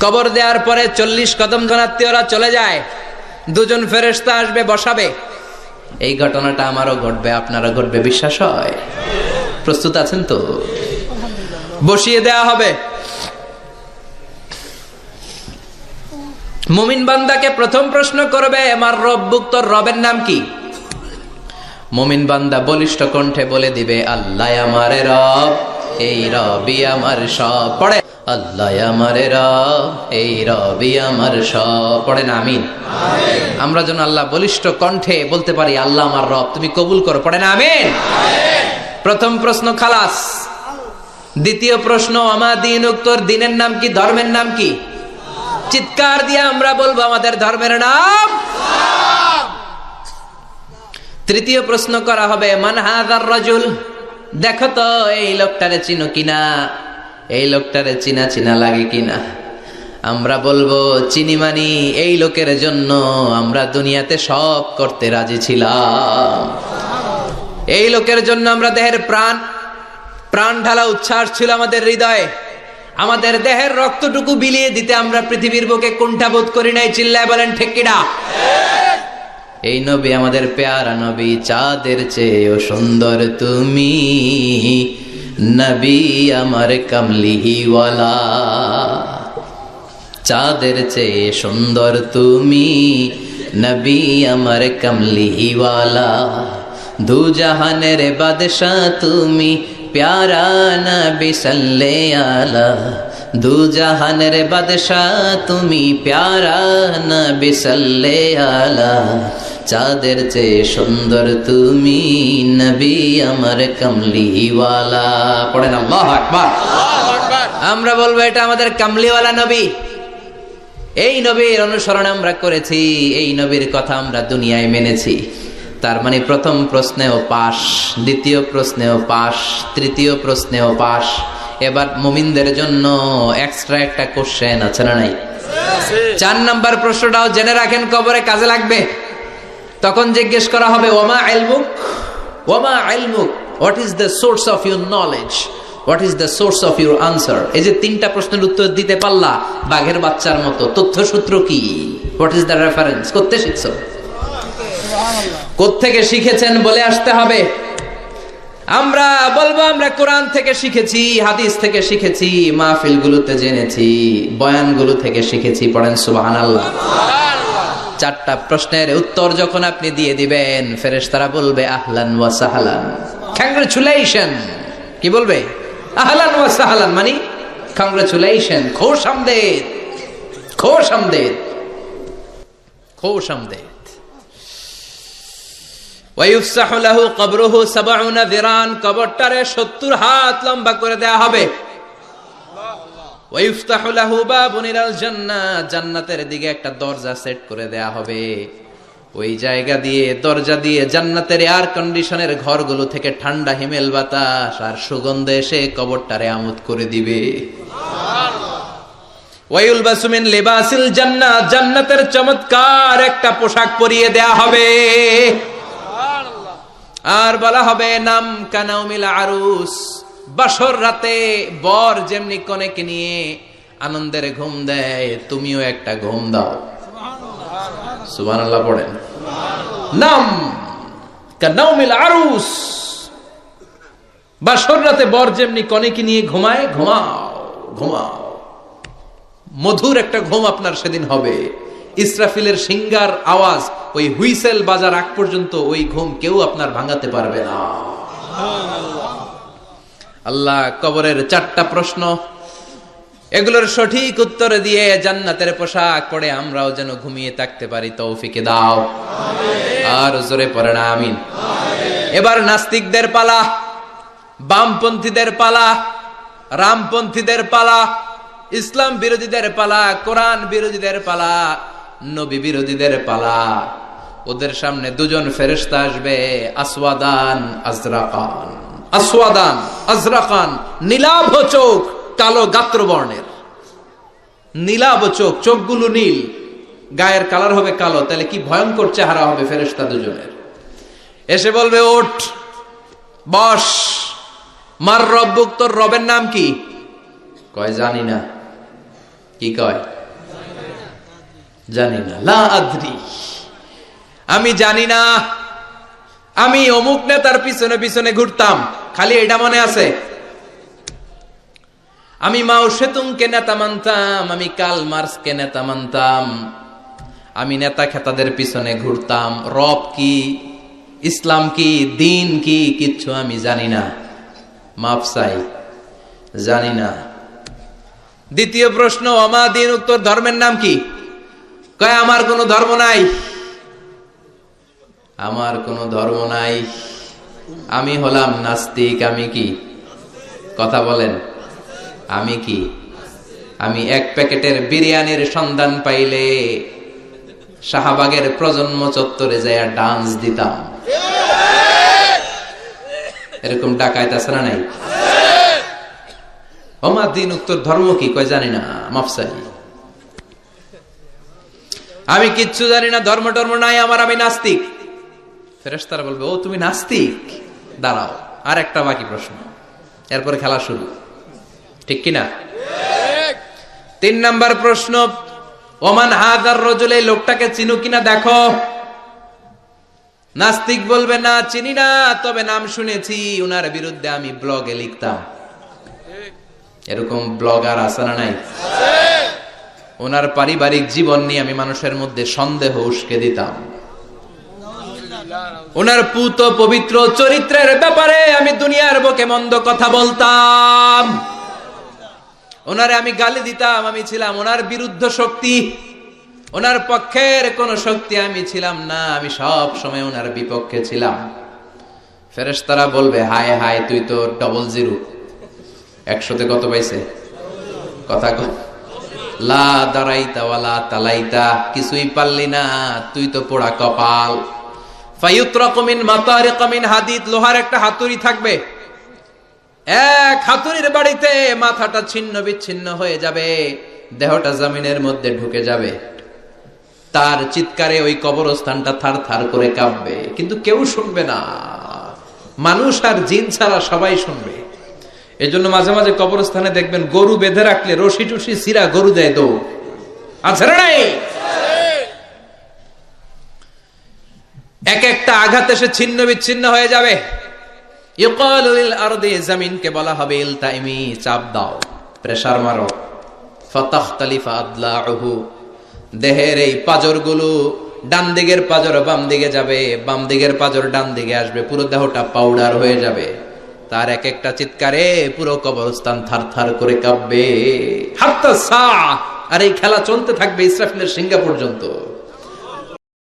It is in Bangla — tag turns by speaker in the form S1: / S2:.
S1: কবর দেওয়ার পরে 40 কদম ধনাত্মীয়রা চলে যায়, দুজন ফেরেশতা আসবে, বসাবে। এই ঘটনাটা আমারও ঘটবে, আপনারও ঘটবে, বিশ্বাস হয়? প্রস্তুত আছেন তো? বসিয়ে দেয়া হবে। মুমিন বান্দাকে প্রথম প্রশ্ন করবে, আমার রব্বুক, তোর রবের নাম কি? মুমিন বান্দা বলিষ্ঠ কণ্ঠে বলে দিবে, আল্লাহ আমার রব, এই রবই আমার সব। পড়ে, আল্লাহ আমার রব, এই রবই আমার সব। পড়েন আমিন। আমরা যেন আল্লাহ বলিষ্ঠ কণ্ঠে বলতে পারি, আল্লাহ আমার রব, তুমি কবুল করো। পড়েন আমিন। প্রথম প্রশ্ন খালাস। দ্বিতীয় প্রশ্ন, আমা দীনুক, তোর দিনের নাম কি, ধর্মের নাম কি? চিৎকার দিয়ে আমরা বলবো, আমাদের ধর্মের নাম। তৃতীয় প্রশ্ন করা হবে, মান হাযার রাজুল, দেখো তো এই লোকটারে চিনো কিনা, এই লোকটারে চিনা চিনা লাগে কিনা। আমরা বলবো, চিনি মানি, এই লোকের জন্য আমরা দুনিয়াতে সব করতে রাজি ছিলাম। এই লোকের জন্য আমরা দেহের প্রাণ ঢালা উচ্ছ্বাস ছিল আমাদের হৃদয়ে। আমাদের দেহের রক্তটুকু বিলিয়ে দিতে আমরা পৃথিবীর বুকে কুণ্ঠাবোধ করি নাই। চিল্লায় বলেন ঠিক কিনা? এই নবী আমাদের পেয়ারা নবী, চাঁদের চেয়েও সুন্দর তুমি নবী আমার কামলিওয়ালা। চাঁদের চেয়ে সুন্দর তুমি নবী আমার কামলিওয়ালা। দু জাহানের বাদশাহ তুমি প্যারা নবী সাল্লে আলা। দু জাহানের বাদশাহ তুমি প্যারা নবী সাল্লে আলা। চাঁদের চেয়ে সুন্দর তুমি নবী আমার কামলিওয়ালা। পড়েন আল্লাহু আকবার। আমরা বলবো, এটা আমাদের কামলিওয়ালা নবী। এই নবীর অনুসরণ আমরা করেছি, এই নবীর কথা আমরা দুনিয়ায় মেনেছি। তার মানে প্রথম প্রশ্নেও পাস, দ্বিতীয় প্রশ্নেও পাস, তৃতীয় প্রশ্নেও পাস। এবার মুমিনদের জন্য এক্সট্রা একটা কোশ্চেন আছে না নাই? 4 নাম্বার প্রশ্নটাও জেনে রাখেন, কবরে কাজে লাগবে। তখন জিজ্ঞেস করা হবে, ওমা ইলমুক, ওমা ইলমুক, what is the source of your knowledge, what is the source of your answer. এই যে 3টা প্রশ্নের উত্তর দিতে পারলা বাঘের বাচ্চার মতো, তথ্যসূত্র কি? What is the reference? করতে শিখছো? কোত্থেকে শিখেছেন বলে আসতে হবে। আমরা বলবো, আমরা কোরআন থেকে শিখেছি, হাদিস থেকে শিখেছি, মাহফিলগুলোতে জেনেছি, বয়ানগুলো থেকে শিখেছি। পড়েন সুবহানাল্লাহ। 4টা প্রশ্নের উত্তর যখন আপনি দিয়ে দিবেন, ফেরেশতারা বলবে আহলান ওয়া সাহলান, কংগ্রাচুলেশন। কি বলবে? আহলান ওয়া সাহলান, মানে কংগ্রাচুলেশন, খোশ আমদেদ, খোশ আমদেদ, খোশ আমদেদ। ওয়ায়ুফসাহু লাহু কবরুহু 70 যিরান, কবরটারে 70 হাত লম্বা করে দেয়া হবে। ওয়ায়ুফতাহু লাহু বাবুন ইলাল জান্নাহ, জান্নাতের দিকে একটা দরজা সেট করে দেয়া হবে। ওই জায়গা দিয়ে, দরজা দিয়ে জান্নাতের এয়ার কন্ডিশনের ঘরগুলো থেকে ঠান্ডা হিমেল বাতাস আর সুগন্ধ এসে কবরটারে আমোদ করে দিবে। ওয়ায়ুলবাসু মিন লিবাসিল জান্নাহ, জান্নাতের চমৎকার একটা পোশাক পরিয়ে দেয়া হবে। আর বলা হবে, নাম কানাউমিল আরুস, বাসর রাতে বর যেমনি কনেকে নিয়ে আনন্দের ঘুম দেয়, তুমিও একটা ঘুম দাও। সুবহানাল্লাহ পড়েন। নাম কানাউমিল আরুস, বাসর রাতে বর যেমনি কনেকে নিয়ে ঘুমায়, ঘুমাও ঘুমাও। মধুর একটা ঘুম আপনার সেদিন হবে। ইসরাফিলের সিঙ্গার আওয়াজ, ওই হুইসেল বাজার আগ পর্যন্ত ওই ঘুম কেউ আপনার ভাঙাতে পারবে না। আল্লাহ কবরের 4টা প্রশ্ন, এগুলোর সঠিক উত্তর দিয়ে জান্নাতের পোশাক পরে আমরাও যেন ঘুমিয়ে থাকতে পারি, তৌফিকে দাও। আর জোরে পড়ে না আমিন। এবার নাস্তিকদের পালা, বামপন্থীদের পালা, রামপন্থীদের পালা, ইসলাম বিরোধীদের পালা, কোরআন বিরোধীদের পালা, নবী বিরোধীদের পালা। ওদের সামনে 2জন ফেরেশতা আসবে, আসওয়াদান আজরাকান, আসওয়াদান আজরাকান, নীলাভ চোখ, কালো গাত্র বর্ণের। নীলাভ চোখ, চোখগুলো নীল, গায়ের কালার হবে কালো। তাহলে কি ভয়ঙ্কর চেহারা হবে ফেরেশতা 2জনের। এসে বলবে, ওঠ, বস, মার রব্বুক, তোর রবের নাম কি? কয় জানি না। কি কয়? জানি না। লা আদ্রি, আমি জানি না। আমি অমুক নেতার পিছনে পিছনে ঘুরতাম, খালি এটা মনে আছে। আমি মাও সেতুংকে নেতা মানতাম, আমি কার্ল মার্কসকে নেতা মানতাম। আমি নেতা খেতাদের পিছনে ঘুরতাম। রব কি, ইসলাম কি, দিন কি, কিচ্ছু আমি জানি না। মাফ চাই, জানি না। দ্বিতীয় প্রশ্ন, ওমা দিন, উত্তর ধর্মের নাম কি? কয় আমার কোনো ধর্ম নাই, আমার কোনো ধর্ম নাই। আমি হলাম নাস্তিক। আমি কি? কথা বলেন, আমি কি? আমি এক প্যাকেটের বিরিয়ানির সন্ধান পাইলে শাহবাগের প্রজন্ম চত্বরে যায় ডান্স দিতাম। এরকম ডাকাইত আছে না নাই? ওমা দিন, উত্তর ধর্ম কি? কয় জানি না, মাফসাই। আমি কিচ্ছু জানি না, ধর্ম টর্ম নাই আমার, আমি নাস্তিক। ফেরেশতারা বলবে, ও তুমি নাস্তিক, দাঁড়াও, আর একটা বাকি প্রশ্ন, এরপরে খেলা শুরু। ঠিক কিনা? 3 নাম্বার প্রশ্ন, ওমান হাদার রাজুল, এই লোকটাকে চিনো কিনা দেখো। নাস্তিক বলবে, না চিনি না, তবে নাম শুনেছি, উনার বিরুদ্ধে আমি ব্লগে লিখতাম। এরকম ব্লগার আছে না নাই? ওনার পারিবারিক জীবন নিয়ে আমি মানুষের মধ্যে সন্দেহ উস্কে দিতাম। ওনার পুত পবিত্র চরিত্রের ব্যাপারে আমি দুনিয়ার বুকে মন্দ কথা বলতাম। ওনারে আমি গালি দিতাম। আমি ছিলাম ওনার বিরুদ্ধ শক্তি, ওনার পক্ষের কোন শক্তি আমি ছিলাম না। আমি সব সময় ওনার বিপক্ষে ছিলাম। ফেরেশতারা বলবে, হায় হায়, তুই তো 00। 100তে কত পাইছে? কথা কর। লা দারাইতা ওয়ালা তালাইতা, কিছুই পারলি না, তুই তো পোড়া কপাল। ফায়ুতরাকু মিন মাতারিক মিন হাদিদ, লোহার একটা হাতুড়ি থাকবে, এক হাতুড়ির বাড়িতে মাথাটা ছিন্ন বিচ্ছিন্ন হয়ে যাবে, দেহটা জমিনের মধ্যে ঢুকে যাবে। তার চিৎকারে ওই কবরস্থানটা থার থার করে কাঁপবে, কিন্তু কেউ শুনবে না। মানুষ আর জিন ছাড়া সবাই শুনবে। এজন্য মাঝে মাঝে কবরস্থানে দেখবেন গরু বেঁধে রাখলে রশি টুসি সিরা গরু দেয় দৌড়। আছে না নাই? এক একটা আঘাত এসে ছিন্ন বিচ্ছিন্ন হয়ে যাবে। ইউকালু লিল আরদি, জমিনকে বলা হবে, ইলতাইমি, চাপ দাও, প্রেসার মারো। ফাতাখতালিফা আদলাউহু, দেহের এই পাজরগুলো, ডান দিকের পাজর বাম দিকে যাবে, বাম দিকের পাজর ডান দিকে আসবে, পুরো দেহটা পাউডার হয়ে যাবে। তার এক একটা চিৎকারে পুরো কবরস্থান থার থার করে কাঁপবে। হাত্তা সা, আর এই খেলা চলতে থাকবে ইসরাফিলের সিংহা পর্যন্ত।